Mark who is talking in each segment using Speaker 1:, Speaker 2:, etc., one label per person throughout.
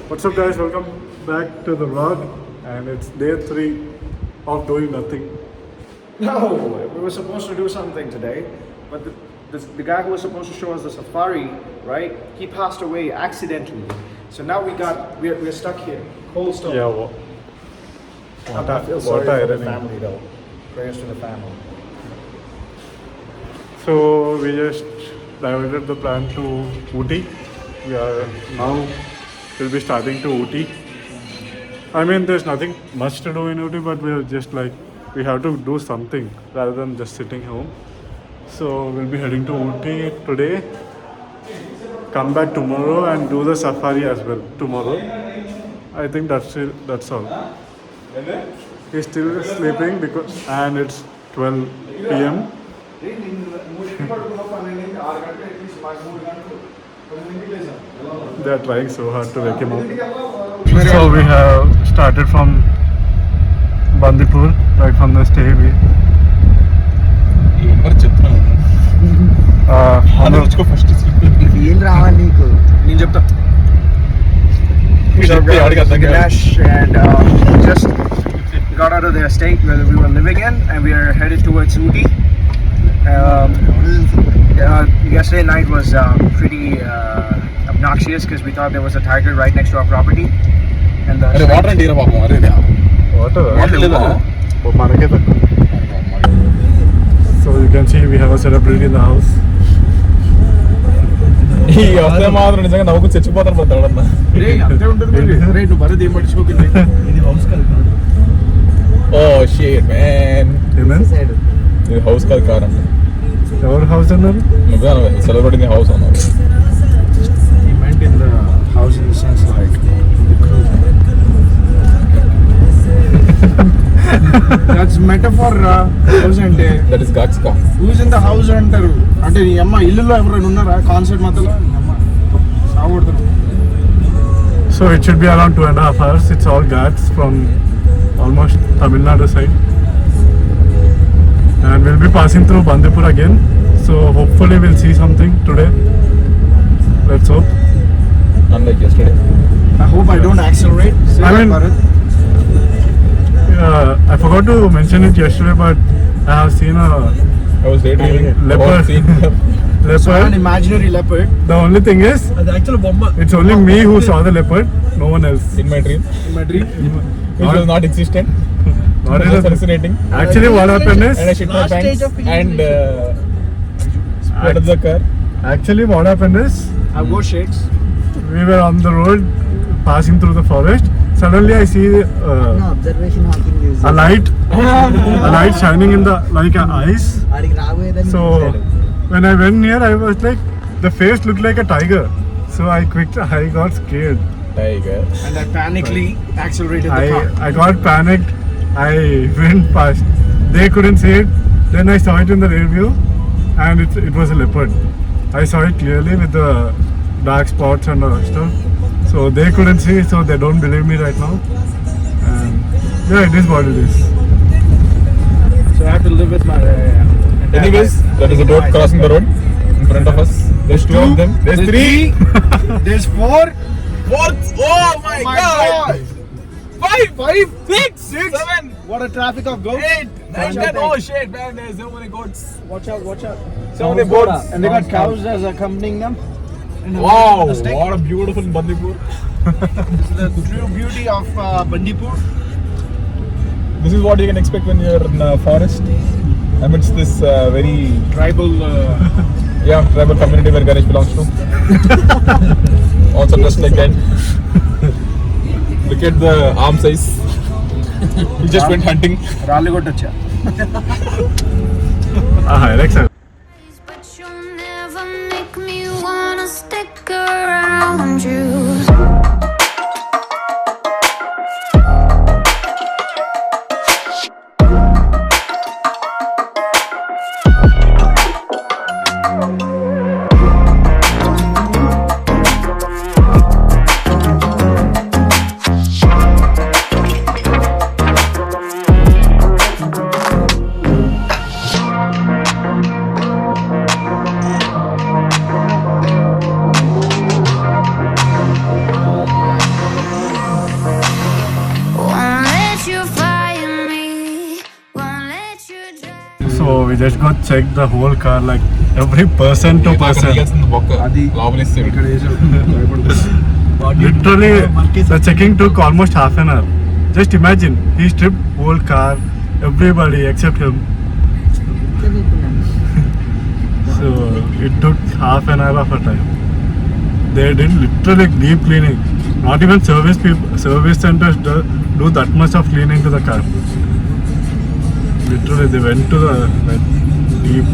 Speaker 1: What's up, guys? Welcome back to the vlog, and it's day 3 of doing nothing.
Speaker 2: No, we were supposed to do something today, but the guy who was supposed to show us the safari, right? He passed away accidentally. So now we're stuck here. Cold stone.
Speaker 1: Yeah,
Speaker 2: I feel sorry for the family though. Prayers to the family.
Speaker 1: So we just diverted the plan to Ooty. We'll be starting to Ooty. I mean, there's nothing much to do in Ooty, but we're just like, we have to do something rather than just sitting home. So we'll be heading to Ooty today, come back tomorrow and do the safari as well tomorrow. I think that's all. He's still sleeping and it's 12 p.m. They are trying so hard to wake him up. So we have started from Bandipur, right from the stay.
Speaker 3: ఏం రావాలి నీకు
Speaker 2: నేను చెప్తా Ganesh and just got out of the estate where we were living in and we are headed towards Ooty. Yesterday night was pretty obnoxious because we thought there was a tiger right next to our property. And the
Speaker 1: So you can see we have a celebrity in the house.
Speaker 4: మాత్రం నిజంగా నవ్వుకు చచ్చిపోతాను పోతాడన్నా oh shit man ఇది house కాదు car అంట
Speaker 1: ఎవరు house అన్నారు
Speaker 4: నువ్వే celebrity house అన్నారు
Speaker 2: he meant in the house in the sense like that's metaphor house అంటే
Speaker 4: దట్ ఇస్ గాక్స్ కా
Speaker 2: who's in the house అంటారు అంటే నీ అమ్మ ఇల్లులో ఎవరైనా ఉన్నారా కాన్సర్ట్ మధ్యలో నీ అమ్మ సాగుడుతున్నారు.
Speaker 1: So it should be around 2.5 hours. It's all ghats from almost Tamil Nadu side. And we'll be passing through Bandipur again. So hopefully we'll see something today. Let's hope.
Speaker 4: unlike yesterday.
Speaker 2: I hope I don't accelerate.
Speaker 1: I mean, I forgot to mention it yesterday, but I have seen a
Speaker 4: I was daydreaming
Speaker 1: leopard.
Speaker 2: So an imaginary leopard.
Speaker 1: The only thing is, it's only me who saw the leopard, no one else.
Speaker 4: in my dream, which was not existent.
Speaker 1: Not
Speaker 4: It was hallucinating.
Speaker 1: Actually, what happened is,
Speaker 4: And I shit my pants and split the car.
Speaker 1: actually what happened is,
Speaker 2: I wore shades.
Speaker 1: we were on the road passing through the forest. Suddenly I see
Speaker 3: observation Hawking use
Speaker 1: a light shining in the like eyes.
Speaker 3: ఆడికి రాబోయేదని
Speaker 1: So when I went near, I was like, the face looked like a tiger. So I got scared.
Speaker 4: Tiger.
Speaker 2: And I panically accelerated the car.
Speaker 1: I got panicked. I went past. They couldn't see it. Then I saw it in the rear view, and it was a leopard. I saw it clearly with the dark spots and stuff. So they couldn't see it, so they don't believe me right now. And yeah, it is what it is.
Speaker 2: So I have to live with my.
Speaker 4: Anyways, that is a boat crossing the road in front of us. There's two of them. There's three.
Speaker 2: There's four.
Speaker 4: Fourth. Oh my god. Five. Six. Seven.
Speaker 2: What a traffic of goats.
Speaker 4: 8, 9, 10. Oh shit, man! There's so many goats.
Speaker 2: Watch out!
Speaker 4: So many boats.
Speaker 2: And they got cows as accompanying them.
Speaker 4: Wow! What a beautiful Bandipur.
Speaker 2: This is the true beauty of Bandipur.
Speaker 4: This is what you can expect when you're in a forest amidst this very
Speaker 2: Tribal.
Speaker 4: tribal community where Ganesh belongs to. Also dressed like that. Look at the arm size. He just went hunting.
Speaker 2: Ralligottacha.
Speaker 1: Alexa.
Speaker 5: But you'll never make me wanna stick around you.
Speaker 1: we just got check the whole car, like every person to person. Literally, the checking took almost half an hour. Just imagine, he stripped whole car, everybody except him. So it took half an hour of a time. They did literally deep cleaning. Not even service centers do that much of cleaning to the car. Literally, they went to the deep.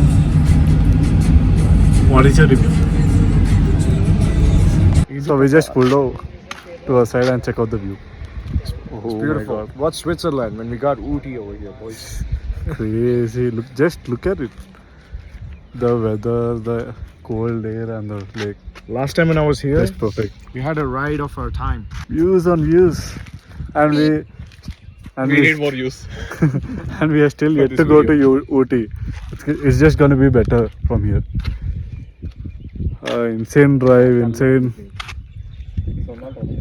Speaker 1: What is your review? So we just pulled over to a side and check out the view.
Speaker 2: It's beautiful. What's Switzerland when we got Ooty over here, boys?
Speaker 1: Crazy. Look at it. The weather, the cold air and the lake.
Speaker 2: Last time when I was here,
Speaker 1: Just perfect.
Speaker 2: we had a ride of our time.
Speaker 1: Views on views. And we
Speaker 4: need more use.
Speaker 1: and we are still
Speaker 4: For
Speaker 1: yet
Speaker 4: this
Speaker 1: to go
Speaker 4: video.
Speaker 1: to Ooty. It's just going to be better from here. Insane drive, insane.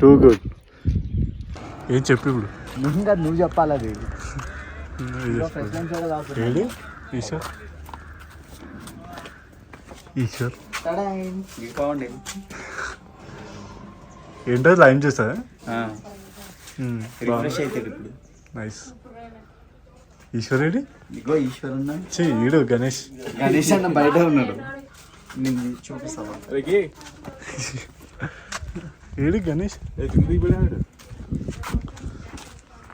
Speaker 1: Too good. ఏం చెప్పు ఇప్పుడు
Speaker 3: నువ్వు చెప్పాలి అది
Speaker 1: AD Eshwar Eshwar ఏంటో line చూసా
Speaker 3: refresh అవుతాడు ఇప్పుడు
Speaker 1: నైస్ ఈశ్వర్ ఏడి
Speaker 3: ఇగో ఈశ్వర్ ఉన్నాడు
Speaker 1: ఈడు గణేష్
Speaker 3: గణేష్ అన్న బయట ఉన్నాడు నేను చూపిస్తావా
Speaker 1: ఏడి గణేష్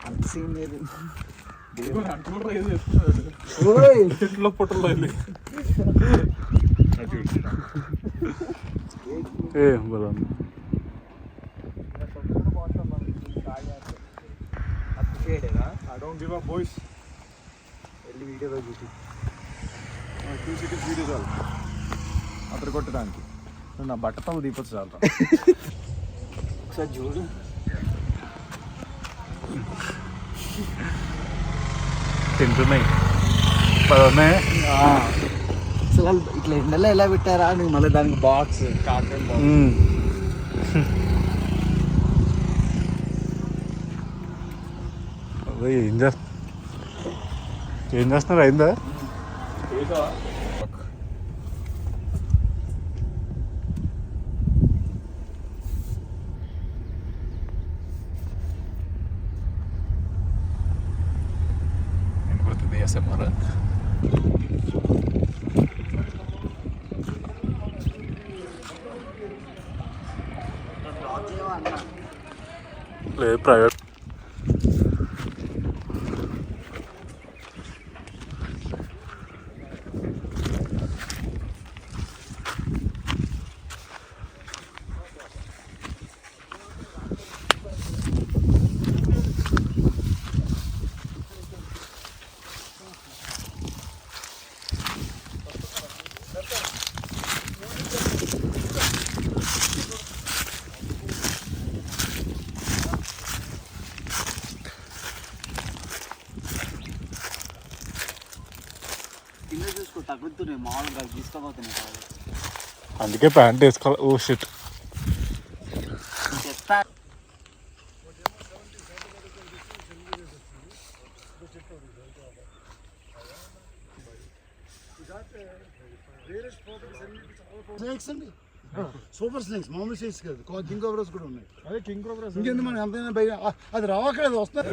Speaker 3: అంత సీన్ లేదు
Speaker 1: ఏ బలం
Speaker 2: I don't give up, boys.
Speaker 3: వెళ్ళి వీడియో చూసి
Speaker 2: 2 seconds video చాలు అతను కొట్టడానికి నువ్వు నా బట్టతలు దీపచ్చు చాలు
Speaker 3: ఒకసారి చూడు
Speaker 1: తింటున్నాయి పదనే
Speaker 3: అసలు వాళ్ళు ఇట్లా ఎండలో ఎలా పెట్టారా నువ్వు మళ్ళీ దానికి బాక్స్ కార్టూన్
Speaker 1: అదే ఏం చేస్తున్నారు అయిందా లేదు ప్రైవేట్
Speaker 3: కింద చూసుకో తగ్గుతున్నాయి మామూలుగా తీసుకోబోతున్నాయి కాదు
Speaker 1: అందుకే ప్యాంట్ వేసుకోవాలి ఓ షిట్
Speaker 3: చెప్తా
Speaker 6: సూపర్ స్నేక్స్ మామూలు స్నేక్స్ కాదు కింగ్ కోబ్రాస్ కూడా ఉన్నాయి అదే కింగ్ కోబ్రాస్ ఇంకెందుకు మనం ఎంతైనా భయ అది రావట్లేదు వస్తుంది